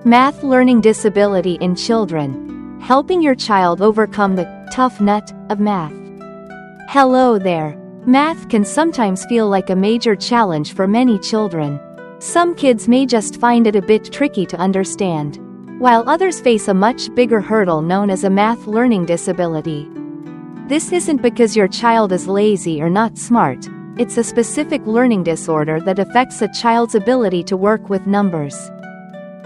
Math learning disability in children. Helping your child overcome the tough nut of math. Hello there. Math can sometimes feel like a major challenge for many children. Some kids may just find it a bit tricky to understand, while others face a much bigger hurdle known as a math learning disability. This isn't because your child is lazy or not smart. It's a specific learning disorder that affects a child's ability to work with numbers.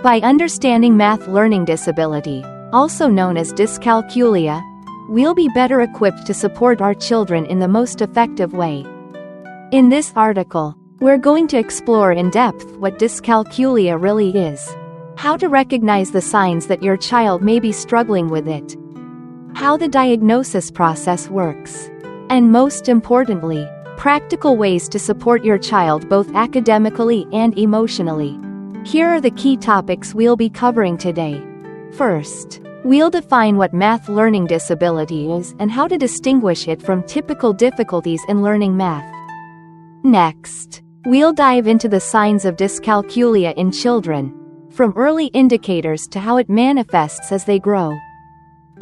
By understanding math learning disability, also known as dyscalculia, we'll be better equipped to support our children in the most effective way. In this article, we're going to explore in depth what dyscalculia really is, how to recognize the signs that your child may be struggling with it, how the diagnosis process works, and most importantly, practical ways to support your child both academically and emotionally. Here are the key topics we'll be covering today. First, we'll define what math learning disability is and how to distinguish it from typical difficulties in learning math. Next, we'll dive into the signs of dyscalculia in children, from early indicators to how it manifests as they grow,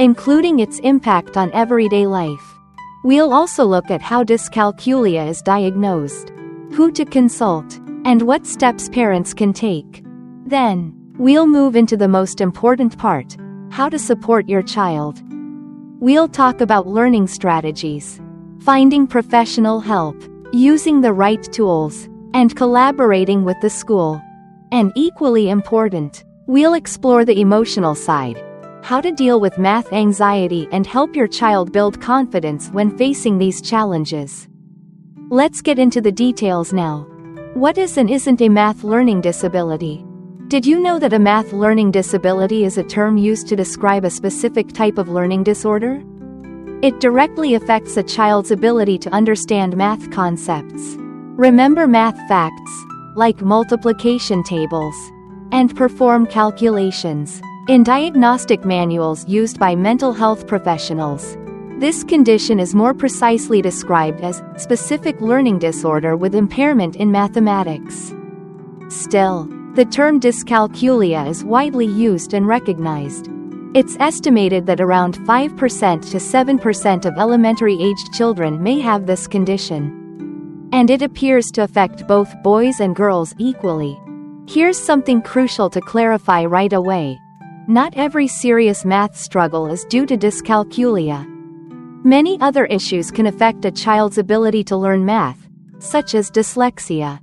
including its impact on everyday life. We'll also look at how dyscalculia is diagnosed, who to consult, and what steps parents can take. Then, we'll move into the most important part, how to support your child. We'll talk about learning strategies, finding professional help, using the right tools, and collaborating with the school. And equally important, we'll explore the emotional side, how to deal with math anxiety and help your child build confidence when facing these challenges. Let's get into the details now. What is and isn't a math learning disability? Did you know that a math learning disability is a term used to describe a specific type of learning disorder? It directly affects a child's ability to understand math concepts, remember math facts, like multiplication tables, and perform calculations in diagnostic manuals used by mental health professionals. This condition is more precisely described as specific learning disorder with impairment in mathematics. Still, the term dyscalculia is widely used and recognized. It's estimated that around 5% to 7% of elementary-aged children may have this condition, and it appears to affect both boys and girls equally. Here's something crucial to clarify right away. Not every serious math struggle is due to dyscalculia. Many other issues can affect a child's ability to learn math, such as dyslexia,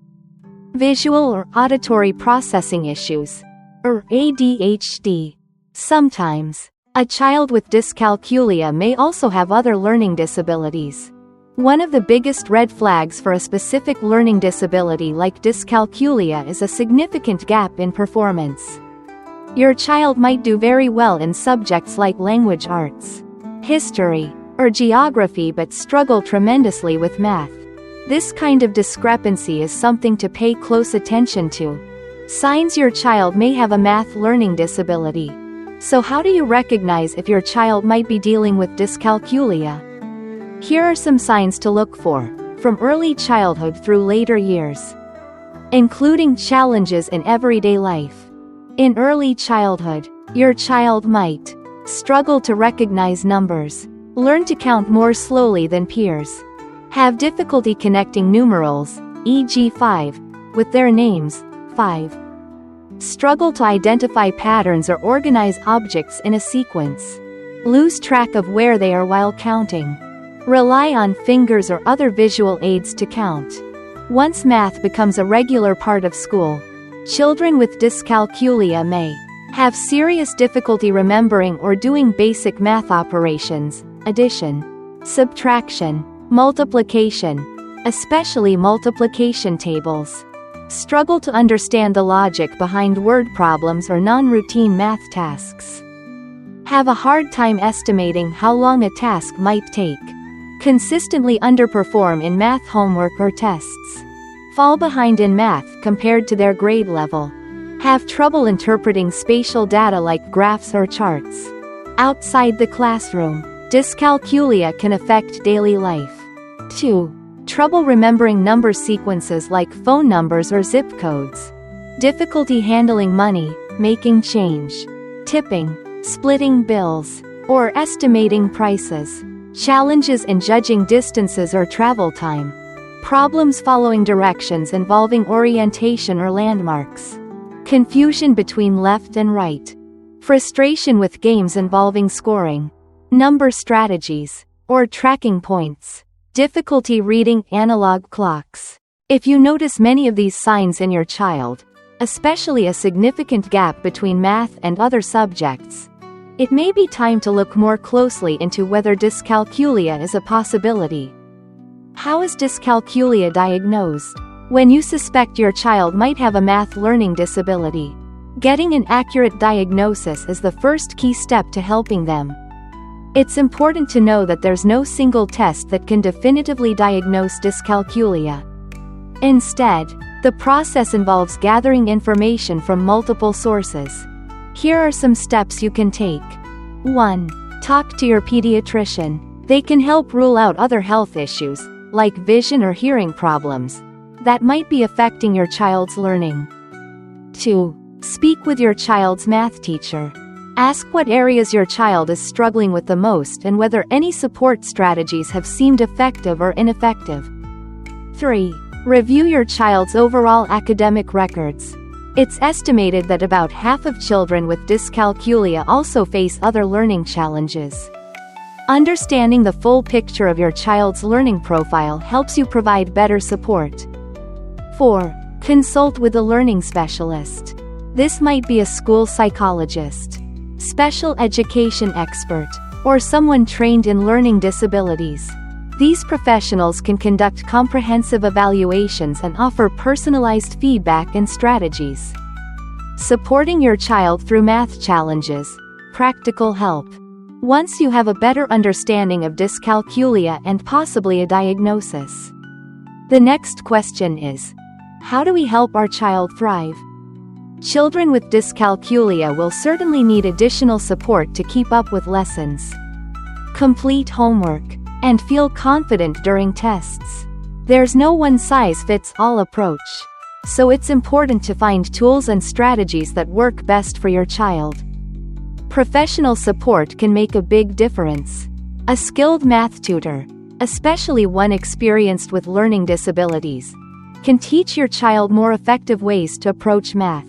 visual or auditory processing issues, or ADHD. Sometimes, a child with dyscalculia may also have other learning disabilities. One of the biggest red flags for a specific learning disability like dyscalculia is a significant gap in performance. Your child might do very well in subjects like language arts, history, or geography but struggle tremendously with math. This kind of discrepancy is something to pay close attention to. Signs your child may have a math learning disability. So how do you recognize if your child might be dealing with dyscalculia? Here are some signs to look for, from early childhood through later years, including challenges in everyday life. In early childhood, your child might struggle to recognize numbers, learn to count more slowly than peers, have difficulty connecting numerals, e.g. 5, with their names, 5, struggle to identify patterns or organize objects in a sequence, lose track of where they are while counting, rely on fingers or other visual aids to count. Once math becomes a regular part of school, children with dyscalculia may have serious difficulty remembering or doing basic math operations, addition, subtraction, multiplication, especially multiplication tables, struggle to understand the logic behind word problems or non-routine math tasks, have a hard time estimating how long a task might take, consistently underperform in math homework or tests, fall behind in math compared to their grade level, have trouble interpreting spatial data like graphs or charts. Outside the classroom, dyscalculia can affect daily life. 2. Trouble remembering number sequences like phone numbers or zip codes. Difficulty handling money, making change, tipping, splitting bills, or estimating prices, challenges in judging distances or travel time, problems following directions involving orientation or landmarks, confusion between left and right, frustration with games involving scoring, number strategies, or tracking points, difficulty reading analog clocks. If you notice many of these signs in your child, especially a significant gap between math and other subjects, it may be time to look more closely into whether dyscalculia is a possibility. How is dyscalculia diagnosed? When you suspect your child might have a math learning disability, getting an accurate diagnosis is the first key step to helping them. It's important to know that there's no single test that can definitively diagnose dyscalculia. Instead, the process involves gathering information from multiple sources. Here are some steps you can take. 1. Talk to your pediatrician. They can help rule out other health issues, like vision or hearing problems, that might be affecting your child's learning. 2. Speak with your child's math teacher. Ask what areas your child is struggling with the most and whether any support strategies have seemed effective or ineffective. 3. Review your child's overall academic records. It's estimated that about half of children with dyscalculia also face other learning challenges. Understanding the full picture of your child's learning profile helps you provide better support. 4. Consult with a learning specialist. This might be a school psychologist, special education expert, or someone trained in learning disabilities. These professionals can conduct comprehensive evaluations and offer personalized feedback and strategies. Supporting your child through math challenges. Practical help. Once you have a better understanding of dyscalculia and possibly a diagnosis, the next question is, how do we help our child thrive? Children with dyscalculia will certainly need additional support to keep up with lessons, complete homework, and feel confident during tests. There's no one-size-fits-all approach, so it's important to find tools and strategies that work best for your child. Professional support can make a big difference. A skilled math tutor, especially one experienced with learning disabilities, can teach your child more effective ways to approach math.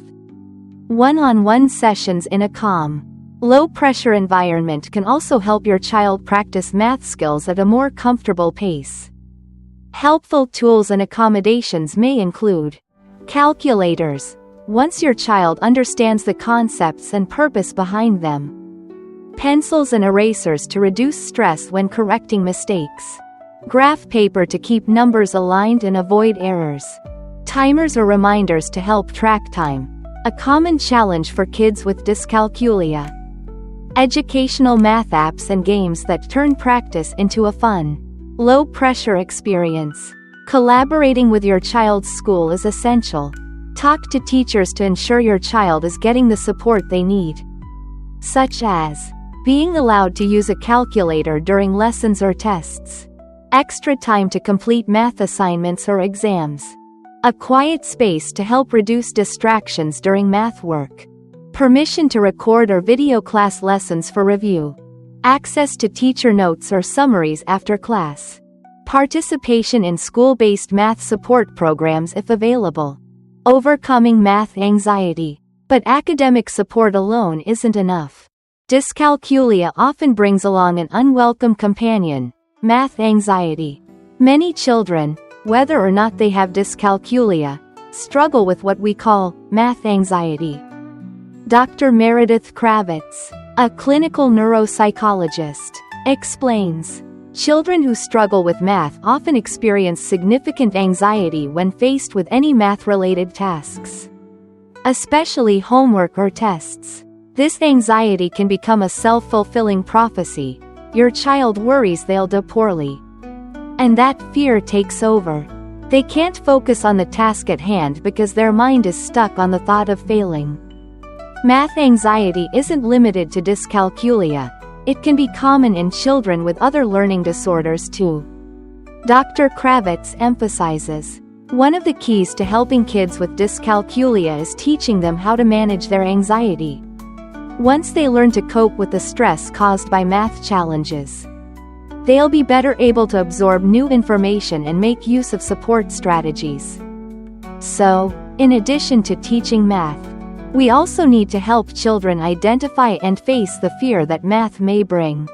One-on-one sessions in a calm, low-pressure environment can also help your child practice math skills at a more comfortable pace. Helpful tools and accommodations may include calculators, once your child understands the concepts and purpose behind them, pencils and erasers to reduce stress when correcting mistakes, graph paper to keep numbers aligned and avoid errors, timers or reminders to help track time, a common challenge for kids with dyscalculia. Educational math apps and games that turn practice into a fun, low-pressure experience. Collaborating with your child's school is essential. Talk to teachers to ensure your child is getting the support they need, such as being allowed to use a calculator during lessons or tests, extra time to complete math assignments or exams, a quiet space to help reduce distractions during math work, permission to record or video class lessons for review, access to teacher notes or summaries after class, participation in school-based math support programs if available, overcoming math anxiety. But academic support alone isn't enough. Dyscalculia often brings along an unwelcome companion, math anxiety. Many children, whether or not they have dyscalculia, struggle with what we call math anxiety. Dr. Meredith Kravitz, a clinical neuropsychologist, explains, children who struggle with math often experience significant anxiety when faced with any math-related tasks, especially homework or tests. This anxiety can become a self-fulfilling prophecy. Your child worries they'll do poorly, and that fear takes over. They can't focus on the task at hand because their mind is stuck on the thought of failing. Math anxiety isn't limited to dyscalculia. It can be common in children with other learning disorders too. Dr. Kravitz emphasizes, One of the keys to helping kids with dyscalculia is teaching them how to manage their anxiety. Once they learn to cope with the stress caused by math challenges, they'll be better able to absorb new information and make use of support strategies. So, in addition to teaching math, we also need to help children identify and face the fear that math may bring.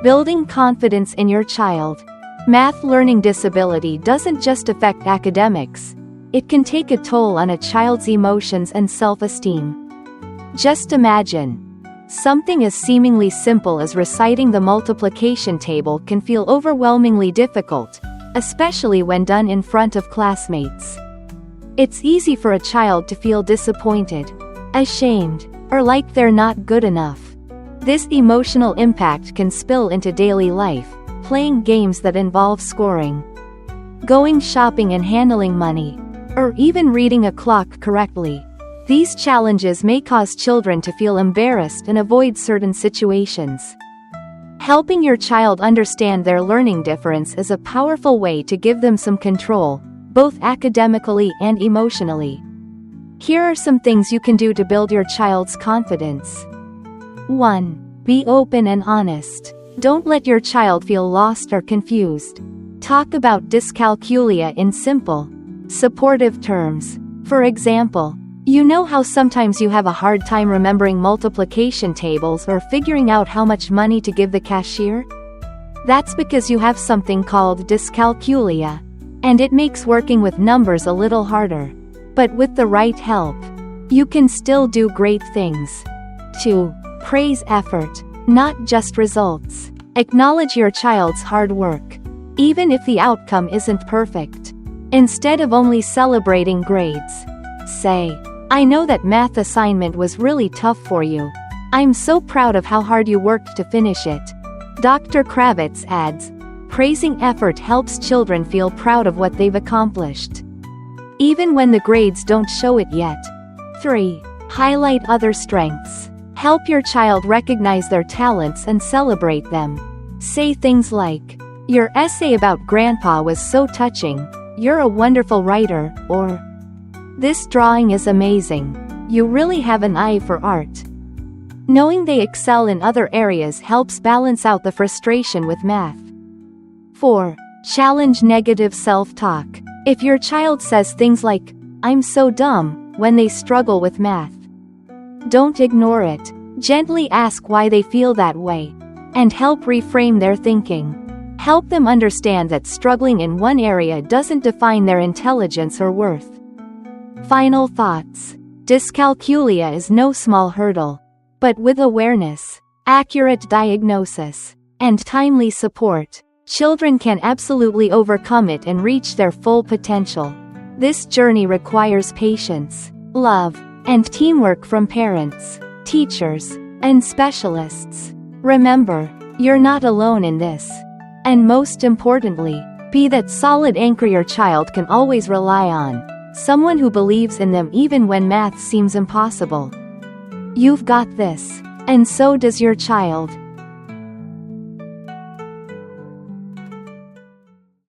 Building confidence in your child. Math learning disability doesn't just affect academics, it can take a toll on a child's emotions and self-esteem. Just imagine. Something as seemingly simple as reciting the multiplication table can feel overwhelmingly difficult, especially when done in front of classmates. It's easy for a child to feel disappointed, ashamed, or like they're not good enough. This emotional impact can spill into daily life, playing games that involve scoring, going shopping and handling money, or even reading a clock correctly. These challenges may cause children to feel embarrassed and avoid certain situations. Helping your child understand their learning difference is a powerful way to give them some control, both academically and emotionally. Here are some things you can do to build your child's confidence. 1. Be open and honest. Don't let your child feel lost or confused. Talk about dyscalculia in simple, supportive terms. For example, you know how sometimes you have a hard time remembering multiplication tables or figuring out how much money to give the cashier? That's because you have something called dyscalculia, and it makes working with numbers a little harder. But with the right help, you can still do great things. 2. Praise effort, not just results. Acknowledge your child's hard work, even if the outcome isn't perfect. Instead of only celebrating grades, say, "I know that math assignment was really tough for you. I'm so proud of how hard you worked to finish it." Dr. Kravitz adds, praising effort helps children feel proud of what they've accomplished, even when the grades don't show it yet. 3. Highlight other strengths. Help your child recognize their talents and celebrate them. Say things like, "Your essay about Grandpa was so touching," "You're a wonderful writer," or "This drawing is amazing. You really have an eye for art." Knowing they excel in other areas helps balance out the frustration with math. 4. Challenge negative self-talk. If your child says things like, "I'm so dumb," when they struggle with math, don't ignore it. Gently ask why they feel that way, and help reframe their thinking. Help them understand that struggling in one area doesn't define their intelligence or worth. Final thoughts. Dyscalculia is no small hurdle. But with awareness, accurate diagnosis, and timely support, children can absolutely overcome it and reach their full potential. This journey requires patience, love, and teamwork from parents, teachers, and specialists. Remember, you're not alone in this. And most importantly, be that solid anchor your child can always rely on, someone who believes in them even when math seems impossible. You've got this, and so does your child.